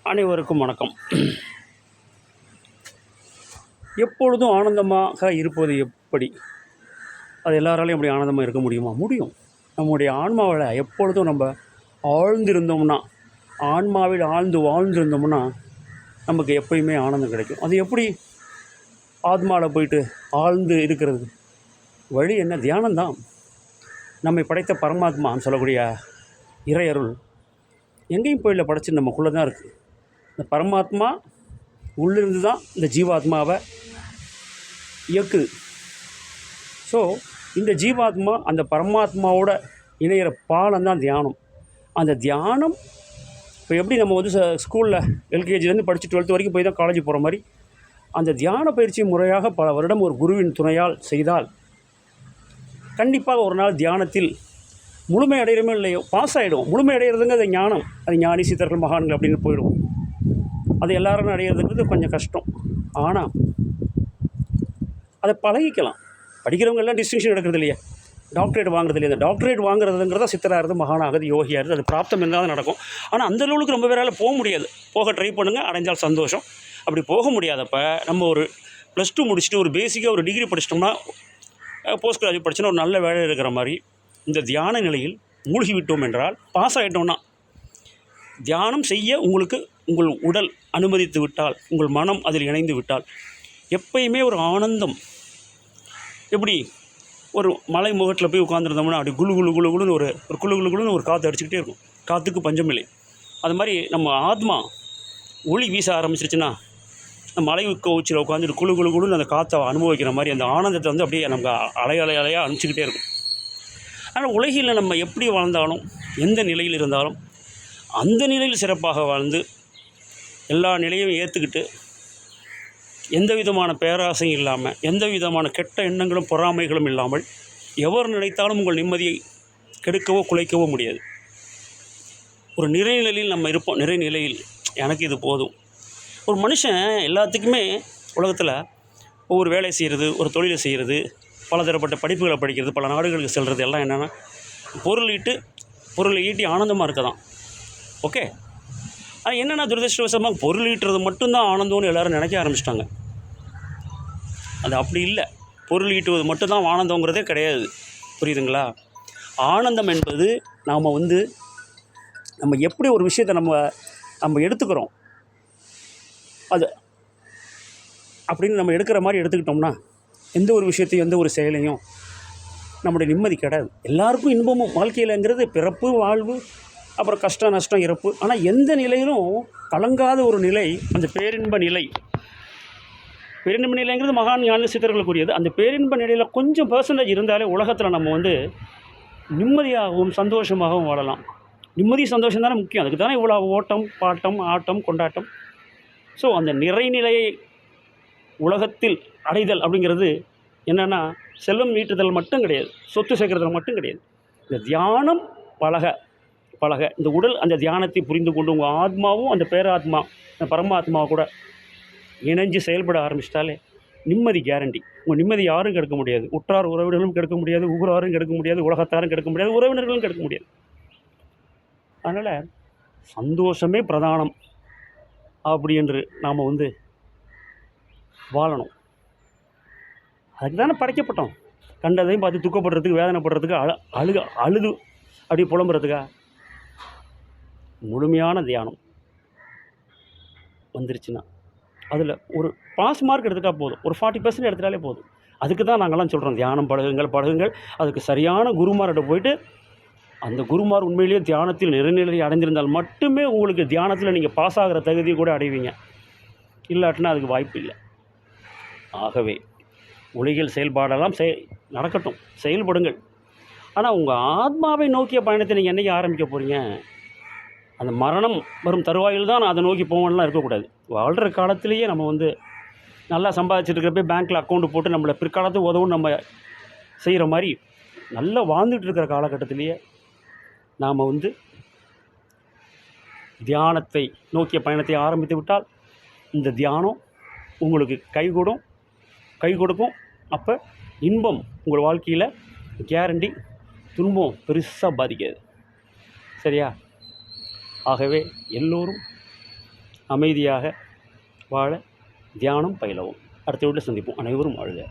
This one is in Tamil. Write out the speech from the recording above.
அனைவருக்கும் வணக்கம். எப்பொழுதும் ஆனந்தமாக இருப்பது எப்படி? அது எல்லாராலையும் அப்படி ஆனந்தமாக இருக்க முடியுமா? முடியும். நம்முடைய ஆன்மாவில் எப்பொழுதும் நம்ம ஆழ்ந்திருந்தோம்னா, ஆன்மாவில் ஆழ்ந்து வாழ்ந்திருந்தோம்னா நமக்கு எப்பயுமே ஆனந்தம் கிடைக்கும். அது எப்படி ஆத்மாவில் போயிட்டு ஆழ்ந்து இருக்கிறது? வழி என்ன? தியானம்தான். நம்மை படைத்த பரமாத்மான்னு சொல்லக்கூடிய இறையருள் எங்கேயும் போயில படைச்சி நமக்குள்ளே தான் இருக்குது. இந்த பரமாத்மா உள்ளிருந்து தான் இந்த ஜீவாத்மாவை இயக்குது. ஸோ இந்த ஜீவாத்மா அந்த பரமாத்மாவோட இணையிற பாலம் தான் தியானம். அந்த தியானம் இப்போ எப்படி நம்ம வந்து ஸ்கூலில் எல்கேஜிலேருந்து படித்து 12th வரைக்கும் போய் தான் காலேஜ் போகிற மாதிரி அந்த தியான பயிற்சி முறையாக பல வருடம் ஒரு குருவின் துணையால் செய்தால் கண்டிப்பாக ஒரு நாள் தியானத்தில் முழுமை அடைகிறமே இல்லையோ பாஸ் ஆகிடும். முழுமை அடைகிறதுங்க அது ஞானம். அது ஞானி சித்தர்கள் மகான்கள் அப்படின்னு போயிடுவோம். அது எல்லாரும் அடையிறதுங்கிறது கொஞ்சம் கஷ்டம். ஆனால் அதை பழகிக்கலாம். படிக்கிறவங்க எல்லாம் டிஸ்டிங்ஷன் எடுக்கிறது இல்லையா, டாக்டரேட் வாங்குறது இல்லையா? அந்த டாக்டரேட் வாங்குறதுங்கிறத சித்தராகிறது, மகானாகிறது, யோகியாகிறது, அது பிராப்தம் இருந்தால் நடக்கும். ஆனால் அந்த லெவலுக்கு ரொம்ப பேரால் போக முடியாது. போக ட்ரை பண்ணுங்கள், அடைஞ்சால் சந்தோஷம். அப்படி போக முடியாதப்ப நம்ம ஒரு +2 முடிச்சுட்டு ஒரு பேசிக்காக ஒரு டிகிரி படிச்சிட்டோம்னா, போஸ்ட் கிராஜுவேட் படிச்சோன்னா ஒரு நல்ல வேலை இருக்கிற மாதிரி இந்த தியான நிலையில் மூழ்கி விட்டோம் என்றால், பாஸ் ஆகிட்டோம்னா, தியானம் செய்ய உங்களுக்கு உங்கள் உடல் அனுமதித்து விட்டால், உங்கள் மனம் அதில் இணைந்து விட்டால் எப்பயுமே ஒரு ஆனந்தம். எப்படி ஒரு மலை முகட்டில் போய் உட்காந்துருந்தோம்னா அப்படி குழு குழு குழு குழுன்னு ஒரு குழு குழு குழுன்னு ஒரு காற்று அடிச்சுக்கிட்டே இருக்கும். காற்றுக்கு பஞ்சமில்லை. அது மாதிரி நம்ம ஆத்மா ஒளி வீச ஆரம்பிச்சிருச்சுன்னா நம்ம மலை உச்சியில் உட்காந்துட்டு குழு குழு குழுன்னு அந்த காற்றை அனுபவிக்கிற மாதிரி அந்த ஆனந்தத்தை வந்து அப்படியே நமக்கு அலையாக அனுப்பிச்சிக்கிட்டே இருக்கும். ஆனால் உலகில் நம்ம எப்படி வாழ்ந்தாலும், எந்த நிலையில் இருந்தாலும் அந்த நிலையில் சிறப்பாக வாழ்ந்து எல்லா நிலையும் ஏற்றுக்கிட்டு எந்த விதமான பேராசையும் இல்லாமல், எந்த விதமான கெட்ட எண்ணங்களும் பொறாமைகளும் இல்லாமல் எவர் நினைத்தாலும் உங்கள் நிம்மதியை கெடுக்கவோ குலைக்கவோ முடியாது. ஒரு நிறைநிலையில் நம்ம இருப்போம். நிறைநிலையில் எனக்கு இது போதும். ஒரு மனுஷன் எல்லாத்துக்குமே உலகத்தில் ஒவ்வொரு வேலை செய்கிறது, ஒரு தொழிலை செய்கிறது, பலதரப்பட்ட படிப்புகளை படிக்கிறது, பல நாடுகளுக்கு செல்வது எல்லாம் என்னென்னா பொருளை ஈட்டி ஆனந்தமாக இருக்க தான். ஓகே. ஆனால் என்னென்னா துரதிருஷ்டவசமாக பொருள் ஈட்டுறது மட்டும்தான் ஆனந்தம்னு எல்லோரும் நினைக்க ஆரம்பிச்சிட்டாங்க. அது அப்படி இல்லை. பொருள் ஈட்டுவது மட்டும்தான் ஆனந்தங்கிறதே கிடையாது. புரியுதுங்களா? ஆனந்தம் என்பது நம்ம எப்படி ஒரு விஷயத்தை நம்ம எடுத்துக்கிறோம் அது அப்படின்னு நம்ம எடுக்கிற மாதிரி எடுத்துக்கிட்டோம்னா எந்த ஒரு விஷயத்தையும் எந்த ஒரு செயலையும் நம்முடைய நிம்மதி கிடையாது. எல்லாருக்கும் இன்பமும் வாழ்க்கையிலங்கிறது பிறப்பு, வாழ்வு, அப்புறம் கஷ்டம், நஷ்டம், இறப்பு. ஆனால் எந்த நிலையிலும் கலங்காத ஒரு நிலை அந்த பேரின்ப நிலை. பேரின்ப நிலைங்கிறது மகான் ஞான சித்தர்களுக்குரியது. அந்த பேரின்ப நிலையில் கொஞ்சம் % இருந்தாலே உலகத்தில் நம்ம வந்து நிம்மதியாகவும் சந்தோஷமாகவும் வாழலாம். நிம்மதி சந்தோஷம் தானே முக்கியம். அதுக்கு தானே இவ்வளோ ஓட்டம், பாட்டம், ஆட்டம், கொண்டாட்டம். ஸோ அந்த நிறைநிலையை உலகத்தில் அடைதல் அப்படிங்கிறது என்னென்னா செல்வம் ஈட்டுதல் மட்டும் கிடையாது, சொத்து சேர்க்கறதுல மட்டும் கிடையாது. இந்த தியானம் பழக இந்த உடல் அந்த தியானத்தை புரிந்து கொண்டு உங்கள் ஆத்மாவும் அந்த பேராத்மா அந்த பரமாத்மாவை கூட இணைஞ்சு செயல்பட ஆரம்பிச்சிட்டாலே நிம்மதி கேரண்டி. உங்கள் நிம்மதி யாரும் கெடுக்க முடியாது. உற்றார் உறவினர்களும் கெடுக்க முடியாது, ஊராரும் கெடுக்க முடியாது, உலகத்தாரும் கெடுக்க முடியாது, உறவினர்களும் கெடுக்க முடியாது. அதனால் சந்தோஷமே பிரதானம் அப்படி என்று நாம் வந்து வாழணும். அதுக்கு தானே படைக்கப்பட்டோம். கண்டதையும் பார்த்து துக்கப்படுறதுக்கு, வேதனைப்படுறதுக்கு, அழுது அப்படி புலம்புறதுக்கா? முழுமையான தியானம் வந்துருச்சுன்னா அதில் ஒரு பாஸ் மார்க் எடுத்துகிட்டா போதும், ஒரு 40% எடுத்துட்டாலே போதும். அதுக்கு தான் நாங்கள்லாம் சொல்கிறோம், தியானம் பழகுங்கள். அதுக்கு சரியான குருமார்கிட்ட போயிட்டு அந்த குருமார் உண்மையிலேயே தியானத்தில் நிறைநிலை அடைந்திருந்தால் மட்டுமே உங்களுக்கு தியானத்தில் நீங்கள் பாஸ் ஆகிற தகுதியை கூட அடைவீங்க. இல்லாட்டினா அதுக்கு வாய்ப்பு இல்லை. ஆகவே உலகில் செயல்பாடெல்லாம் நடக்கட்டும், செயல்படுங்கள். ஆனால் உங்கள் ஆத்மாவை நோக்கிய பயணத்தை நீங்கள் என்றைக்கு ஆரம்பிக்க போகிறீங்க? அந்த மரணம் வரும் தருவாயில் தான் அதை நோக்கி போகணும்லாம் இருக்கக்கூடாது. வாழ்கிற காலத்திலேயே நம்ம வந்து நல்லா சம்பாதிச்சுட்டு இருக்கிறப்ப பேங்க்கில் அக்கௌண்ட்டு போட்டு நம்மளை பிற்காலத்துக்கு உதவும் நம்ம செய்கிற மாதிரி நல்லா வாழ்ந்துட்டு இருக்கிற காலகட்டத்திலேயே நாம் வந்து தியானத்தை நோக்கிய பயணத்தை ஆரம்பித்து விட்டால் இந்த தியானம் உங்களுக்கு கை கொடுக்கும். அப்போ இன்பம் உங்கள் வாழ்க்கையில் கேரண்டி, துன்பம் பெருசாக பாதிக்காது. சரியா? ஆகவே எல்லோரும் அமைதியாக வாழ தியானம் பயிலவும். அடுத்த வீட்டில் சந்திப்போம். அனைவரும் வாழ்க.